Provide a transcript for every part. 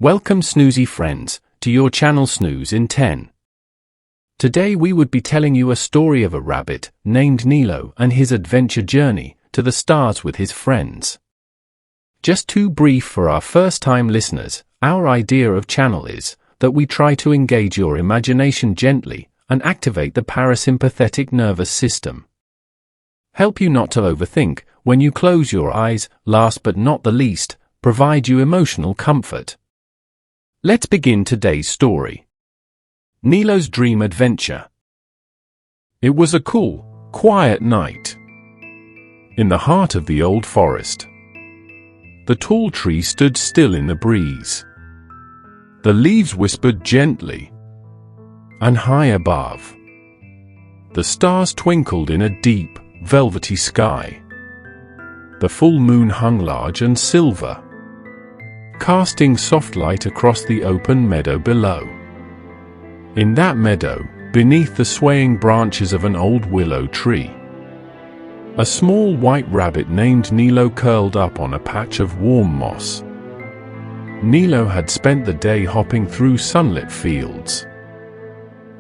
Welcome Snoozy friends, to your channel Snooze in 10. Today we would be telling you a story of a rabbit named Nilo and his adventure journey to the stars with his friends. Just too brief for our first-time listeners, our idea of channel is that we try to engage your imagination gently and activate the parasympathetic nervous system. Help you not to overthink when you close your eyes, last but not the least, provide you emotional comfort. Let's begin today's story. Nilo's Dream Adventure. It was a cool, quiet night. In the heart of the old forest. The tall tree stood still in the breeze. The leaves whispered gently. And high above, the stars twinkled in a deep, velvety sky. The full moon hung large and silver, casting soft light across the open meadow below. In that meadow, beneath the swaying branches of an old willow tree, a small white rabbit named Nilo curled up on a patch of warm moss. Nilo had spent the day hopping through sunlit fields,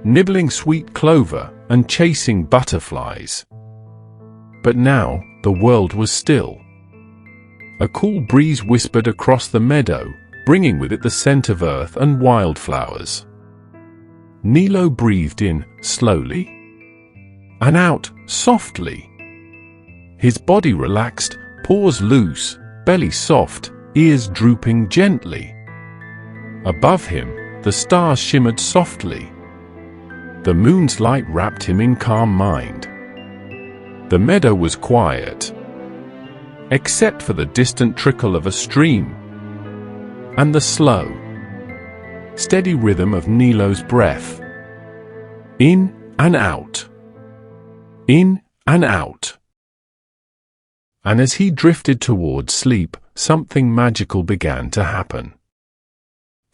nibbling sweet clover and chasing butterflies. But now, the world was still. A cool breeze whispered across the meadow, bringing with it the scent of earth and wildflowers. Nilo breathed in, slowly, and out, softly. His body relaxed, paws loose, belly soft, ears drooping gently. Above him, the stars shimmered softly. The moon's light wrapped him in calm mind. The meadow was quiet, except for the distant trickle of a stream and the slow, steady rhythm of Nilo's breath. In and out. In and out. And as he drifted towards sleep, something magical began to happen.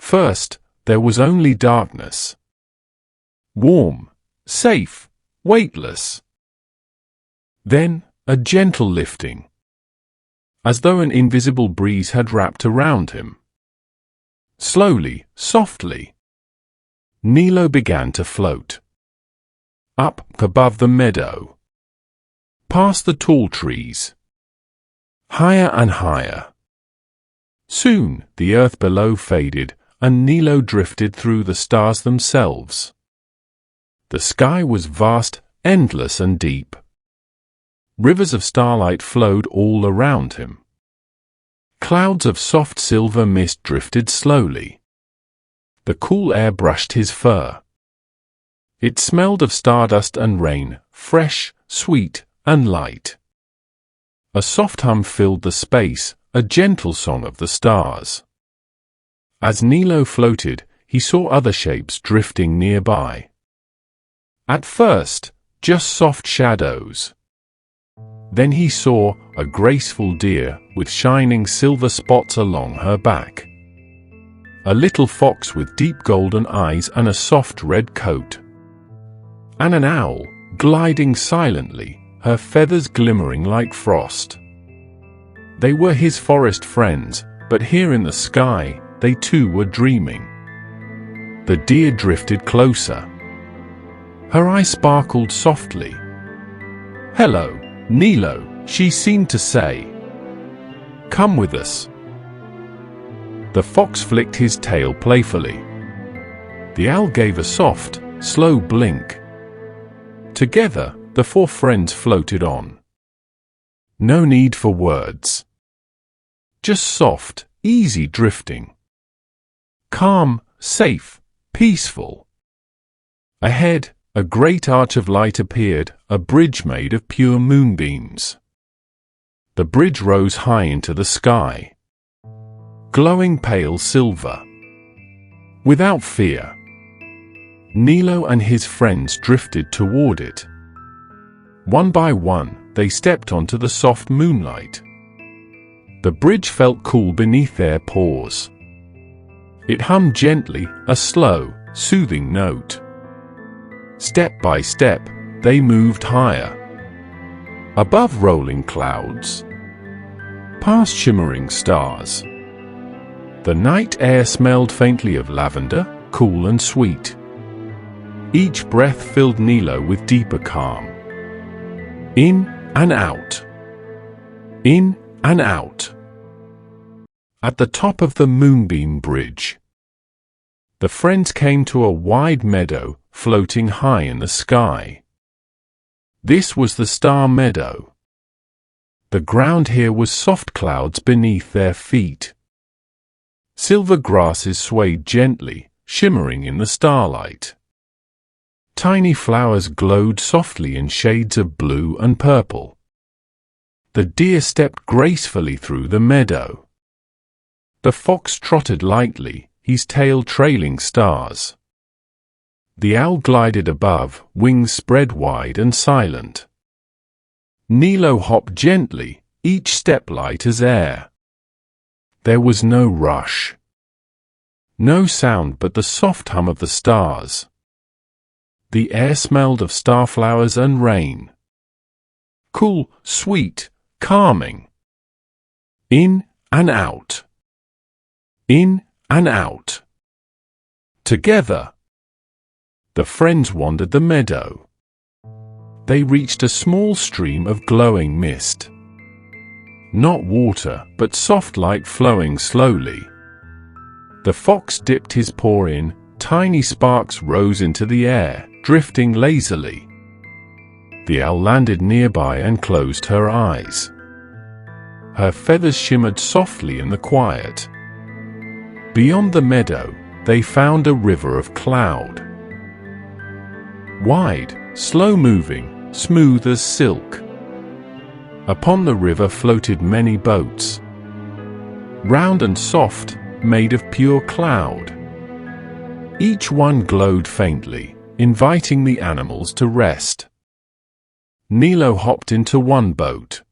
First, there was only darkness. Warm, safe, weightless. Then, a gentle lifting, as though an invisible breeze had wrapped around him. Slowly, softly, Nilo began to float. Up above the meadow, past the tall trees, higher and higher. Soon, the earth below faded, and Nilo drifted through the stars themselves. The sky was vast, endless and deep. Rivers of starlight flowed all around him. Clouds of soft silver mist drifted slowly. The cool air brushed his fur. It smelled of stardust and rain, fresh, sweet, and light. A soft hum filled the space, a gentle song of the stars. As Nilo floated, he saw other shapes drifting nearby. At first, just soft shadows. Then he saw a graceful deer with shining silver spots along her back. A little fox with deep golden eyes and a soft red coat. And an owl, gliding silently, her feathers glimmering like frost. They were his forest friends, but here in the sky, they too were dreaming. The deer drifted closer. Her eyes sparkled softly. "Hello, Nilo," she seemed to say. "Come with us." The fox flicked his tail playfully. The owl gave a soft, slow blink. Together, the four friends floated on. No need for words. Just soft, easy drifting. Calm, safe, peaceful. Ahead, a great arch of light appeared, a bridge made of pure moonbeams. The bridge rose high into the sky, glowing pale silver. Without fear, Nilo and his friends drifted toward it. One by one, they stepped onto the soft moonlight. The bridge felt cool beneath their paws. It hummed gently, a slow, soothing note. Step by step, they moved higher. Above rolling clouds, past shimmering stars, The night air smelled faintly of lavender, cool and sweet. Each breath filled Nilo with deeper calm. In and out. In and out. At the top of the Moonbeam Bridge, the friends came to a wide meadow floating high in the sky. This was the Star Meadow. The ground here was soft clouds beneath their feet. Silver grasses swayed gently, shimmering in the starlight. Tiny flowers glowed softly in shades of blue and purple. The deer stepped gracefully through the meadow. The fox trotted lightly, his tail trailing stars. The owl glided above, wings spread wide and silent. Nilo hopped gently, each step light as air. There was no rush. No sound but the soft hum of the stars. The air smelled of starflowers and rain. Cool, sweet, calming. In and out. In and out. Together. The friends wandered the meadow. They reached a small stream of glowing mist. Not water, but soft light flowing slowly. The fox dipped his paw in, tiny sparks rose into the air, drifting lazily. The owl landed nearby and closed her eyes. Her feathers shimmered softly in the quiet. Beyond the meadow, they found a river of cloud. Wide, slow-moving, smooth as silk. Upon the river floated many boats. Round and soft, made of pure cloud. Each one glowed faintly, inviting the animals to rest. Nilo hopped into one boat.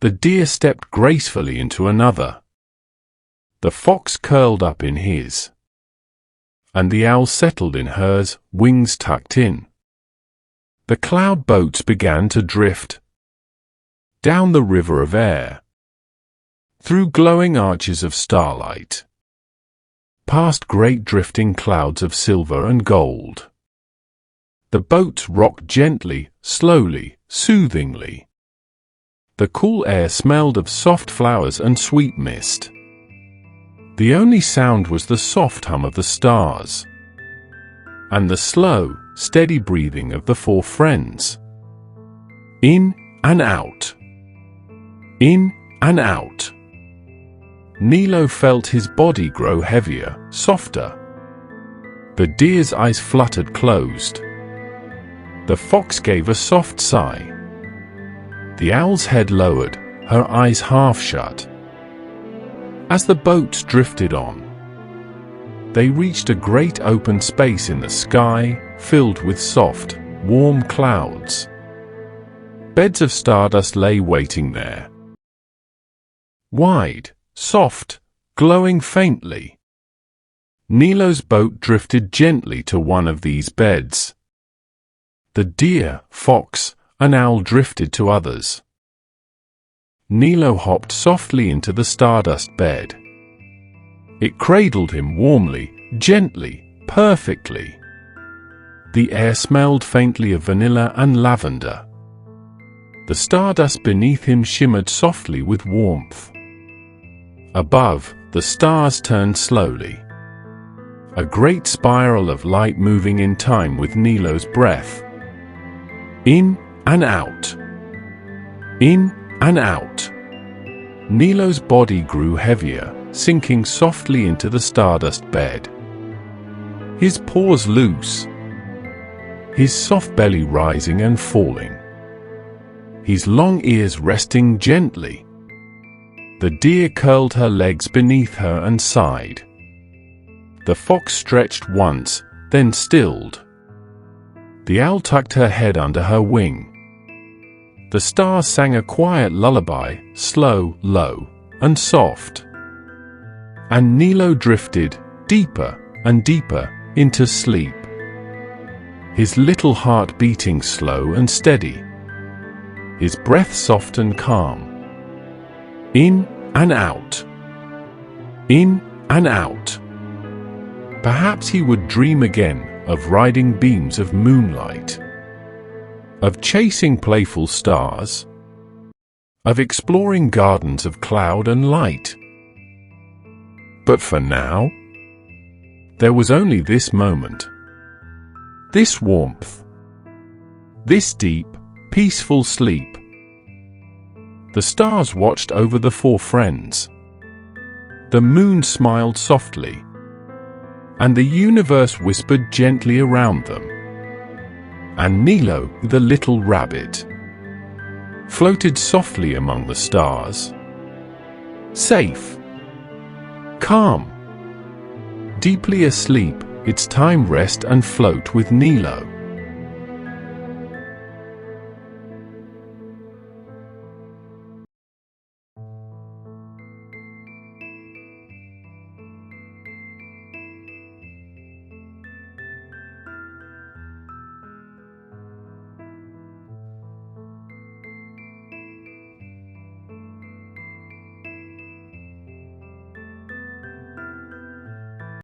The deer stepped gracefully into another. The fox curled up in his. And the owl settled in hers, wings tucked in. The cloud boats began to drift. Down the river of air. Through glowing arches of starlight. Past great drifting clouds of silver and gold. The boats rocked gently, slowly, soothingly. The cool air smelled of soft flowers and sweet mist. The only sound was the soft hum of the stars. And the slow, steady breathing of the four friends. In and out. In and out. Nilo felt his body grow heavier, softer. The deer's eyes fluttered closed. The fox gave a soft sigh. The owl's head lowered, her eyes half shut. As the boats drifted on, they reached a great open space in the sky, filled with soft, warm clouds. Beds of stardust lay waiting there. Wide, soft, glowing faintly. Nilo's boat drifted gently to one of these beds. The deer, fox, and owl drifted to others. Nilo hopped softly into the stardust bed. It cradled him warmly, gently, perfectly. The air smelled faintly of vanilla and lavender. The stardust beneath him shimmered softly with warmth. Above, the stars turned slowly. A great spiral of light moving in time with Nilo's breath. In and out. In and out. Nilo's body grew heavier, sinking softly into the stardust bed. His paws loose. His soft belly rising and falling. His long ears resting gently. The deer curled her legs beneath her and sighed. The fox stretched once, then stilled. The owl tucked her head under her wing. The stars sang a quiet lullaby, slow, low, and soft. And Nilo drifted, deeper and deeper, into sleep. His little heart beating slow and steady. His breath soft and calm. In and out. in and out. Perhaps he would dream again of riding beams of moonlight, of chasing playful stars, of exploring gardens of cloud and light. But for now, there was only this moment, this warmth, this deep, peaceful sleep. The stars watched over the four friends. The moon smiled softly, and the universe whispered gently around them. And Nilo, the little rabbit, floated softly among the stars, safe, calm, deeply asleep. It's time rest and float with Nilo.